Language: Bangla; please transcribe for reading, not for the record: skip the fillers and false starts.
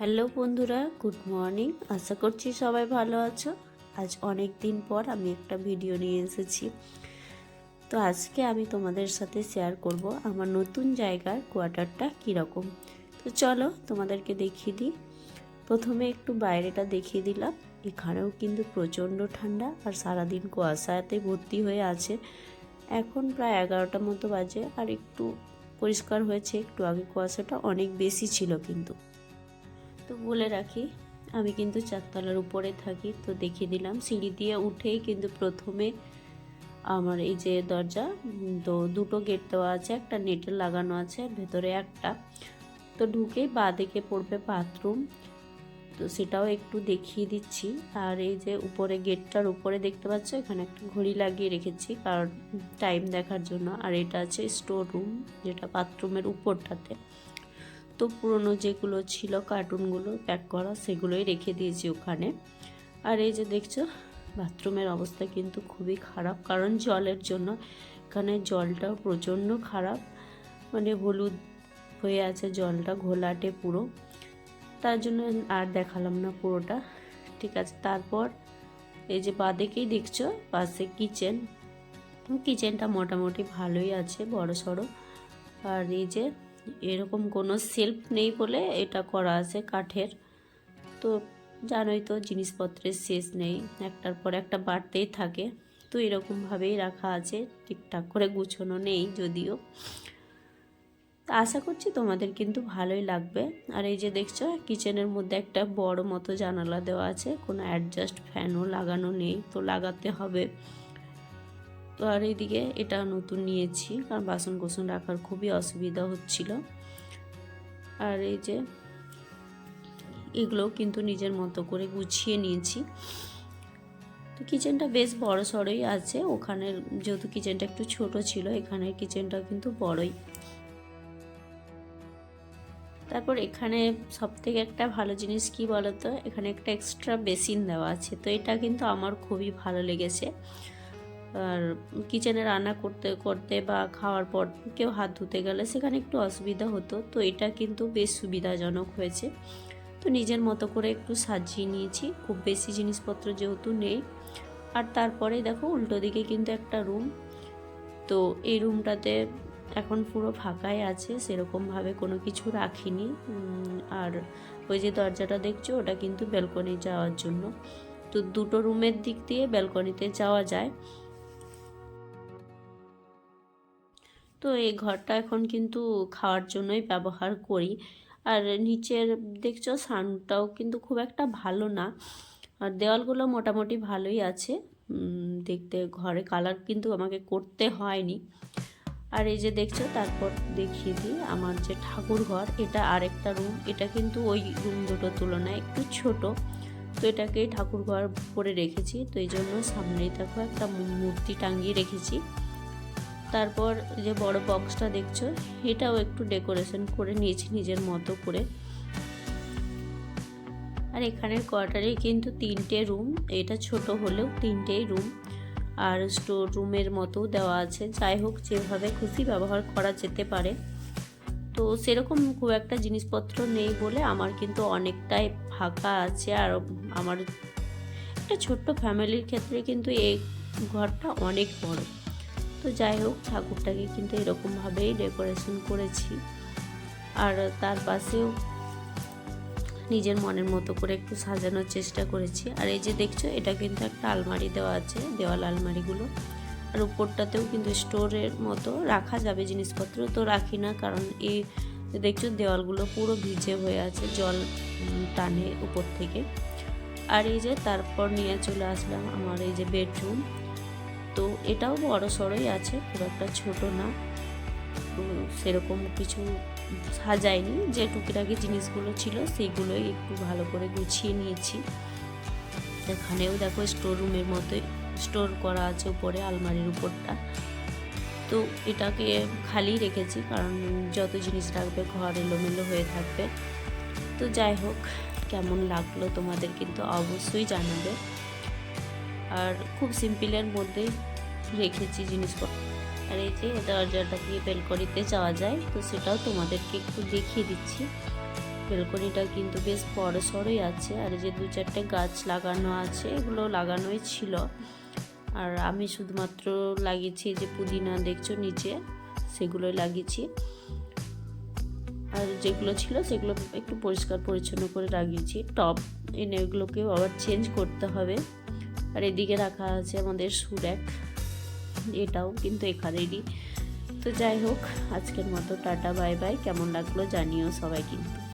হ্যালো বন্ধুরা, গুড মর্নিং। আশা করছি সবাই ভালো আছো। আজ অনেক দিন পর আমি একটা ভিডিও নিয়ে এসেছি। তো আজকে আমি তোমাদের সাথে শেয়ার করব আমার নতুন জায়গার কোয়ার্টারটা কীরকম। তো চলো তোমাদেরকে দেখিয়ে দিই। প্রথমে একটু বাইরেটা দেখিয়ে দিলাম। এখানেও কিন্তু প্রচণ্ড ঠান্ডা আর সারাদিন কুয়াশাতে ভর্তি হয়ে আছে। এখন প্রায় 11টা মতো বাজে আর একটু পরিষ্কার হয়েছে। একটু আগে কুয়াশাটা অনেক বেশি ছিল কিন্তু। তো বলে রাখি, আমি কিন্তু 4তলার উপরে থাকি। তো দেখিয়ে দিলাম সিঁড়ি দিয়ে উঠেই কিন্তু প্রথমে আমার এই যে দরজা, তো দুটো গেট দেওয়া আছে, একটা নেটের লাগানো আছে ভেতরে একটা। তো ঢুকেই বাঁ দিকে পড়বে বাথরুম, তো সেটাও একটু দেখিয়ে দিচ্ছি। আর এই যে উপরে গেটটার উপরে দেখতে পাচ্ছ, এখানে একটা ঘড়ি লাগিয়ে রেখেছি কারণ টাইম দেখার জন্য। আর এটা আছে স্টোর রুম, যেটা বাথরুমের উপরটাতে। তো পুরনো যেগুলো ছিল কার্টুনগুলো প্যাক করা, সেগুলোই রেখে দিয়েছি ওখানে। আর এই যে দেখছো বাথরুমের অবস্থা কিন্তু খুবই খারাপ, কারণ জলের জন্য। এখানে জলটাও প্রচণ্ড খারাপ, মানে হলুদ হয়ে আছে জলটা, ঘোলাটে পুরো। তার জন্য আর দেখালাম না পুরোটা। ঠিক আছে, তারপর এই যে বাঁদিকেই দেখছো পাশে কিচেনটা মোটামুটি ভালোই আছে, বড় সড়ো। আর এই যে এরকম কোনো সেলফ নেই বলে এটা করা আছে কাঠের। তো জানোই তো জিনিসপত্রের শেষ নেই, একটার পর একটা বাড়তেই থাকে। তো এরকমভাবেই রাখা আছে, ঠিকঠাক করে গুছানো নেই যদিও। আশা করছি তোমাদের কিন্তু ভালোই লাগবে। আর এই যে দেখছো কিচেনের মধ্যে একটা বড় মতো জানালা দেওয়া আছে, কোনো অ্যাডজাস্ট ফ্যানও লাগানো নেই, তো লাগাতে হবে। তো আর এইদিকে এটা নতুন নিয়েছি কারণ বাসন কোসন রাখার খুবই অসুবিধা হচ্ছিল। আর এই যে এগুলো কিন্তু নিজের মতো করে গুছিয়ে নিয়েছি। তো কিচেনটা বেশ বড় সড়োই আছে, ওখানে যেহেতু কিচেনটা একটু ছোট ছিল, এখানের কিচেনটা কিন্তু বড়ই। তারপর এখানে সবথেকে একটা ভালো জিনিস কি বলতো, এখানে একটা এক্সট্রা বেসিন দেওয়া আছে। তো এটা কিন্তু আমার খুবই ভালো লেগেছে। আর কিচেনে রান্না করতে করতে বা খাওয়ার পর কেউ হাত ধুতে গেলে সেখানে একটু অসুবিধা হতো, তো এটা কিন্তু বেশ সুবিধাজনক হয়েছে। তো নিজের মতো করে একটু সাজিয়ে নিয়েছি, খুব বেশি জিনিসপত্র যেহেতু নেই। আর তারপরে দেখো উল্টো দিকে কিন্তু একটা রুম, তো এই রুমটাতে এখন পুরো ফাঁকাই আছে, সেরকমভাবে কোনো কিছু রাখিনি। আর ওই যে দরজাটা দেখছো ওটা কিন্তু ব্যালকনি যাওয়ার জন্য। তো দুটো রুমের দিক দিয়ে ব্যালকনিতে যাওয়া যায়। তো এই ঘরটা এখন কিন্তু খাওয়ার জন্যই ব্যবহার করি। আর নিচের দেখছো সাউন্ডটাও কিন্তু খুব একটা ভালো না। আর দেওয়ালগুলো মোটামুটি ভালোই আছে দেখতে, ঘরে কালার কিন্তু আমাকে করতে হয়নি। আর এই যে দেখছো তারপর দেখিয়ে দিই আমার যে ঠাকুর ঘর, এটা আরেকটা রুম। এটা কিন্তু ওই রুম দুটোর তুলনায় একটু ছোট। তো এটাকে ঠাকুর ঘর করে রেখেছি, তো এই জন্য সামনেই দেখো একটা মূর্তি টাঙিয়ে রেখেছি। তারপর যে বড় বক্সটা দেখছো, এটাও একটু ডেকোরেশন করে নিয়েছি নিজের মতো করে। আর এখানের কোয়ার্টারে কিন্তু 3টে রুম, এটা ছোট হলেও 3টেই রুম। আর স্টোর রুমের মতো দেওয়া আছে। যাই হোক, যেভাবে খুশি ব্যবহার করা যেতে পারে। তো সেরকম খুব একটা জিনিসপত্র নেই বলে আমার কিন্তু অনেকটাই ফাঁকা আছে। আর আমার একটা ছোট্ট ফ্যামিলির ক্ষেত্রে কিন্তু এই ঘরটা অনেক বড়। তো যাই হোক, ঠাকুরটাকে কিন্তু এরকমভাবেই ডেকোরেশন করেছি। আর তার পাশেও নিজের মনের মতো করে একটু সাজানোর চেষ্টা করেছি। আর এই যে দেখছো এটা কিন্তু একটা আলমারি দেওয়া আছে, দেওয়াল আলমারিগুলো। আর উপরটাতেও কিন্তু স্টোরের মতো রাখা যাবে জিনিসপত্র, তো রাখি না কারণ এই দেখছো দেওয়ালগুলো পুরো ভিজে হয়ে আছে, জল টানে উপর থেকে। আর এই যে তারপর নিয়ে চলে আসলাম আমার এই যে বেডরুম। তো এটাও বড় সড়োই আছে, খুব একটা ছোট না। সেরকম কিছু সাজাইনি, যে টুকিটাকি জিনিসগুলো ছিল সেইগুলোই একটু ভালো করে গুছিয়ে নিয়েছি। এখানেও দেখো স্টোর রুমের মতোই স্টোর করা আছে উপরে আলমারির উপরটা। তো এটাকে খালি রেখেছি কারণ যত জিনিস রাখবে ঘর এলোমেলো হয়ে থাকবে। তো যাই হোক, কেমন লাগলো তোমাদের কিন্তু অবশ্যই জানাবে। আর খুব সিম্পলের মধ্যেই রেখেছি জিনিসপত্র। আর এই যে দরজাটা দিয়ে বেলকনিতে যাওয়া যায়, তো সেটাও তোমাদেরকে একটু দেখিয়ে দিচ্ছি। বেলকনিটা কিন্তু বেশ বড় সড়ই আছে, আর যে 2-4টে গাছ লাগানো আছে এগুলো লাগানোই ছিল। আর আমি শুধুমাত্র লাগিয়েছি যে পুদিনা দেখছো নিচে, সেগুলোই লাগিয়েছি। আর যেগুলো ছিল সেগুলো একটু পরিষ্কার পরিচ্ছন্ন করে লাগিয়েছি। টব এনে এগুলোকেও আবার চেঞ্জ করতে হবে। আর এদিকে রাখা আছে আমাদের সুরেক, এটাও কিন্তু এখানেরই। তো যাই হোক, আজকের মতো টাটা বাই বাই। কেমন লাগলো জানিও সবাই কিন্তু।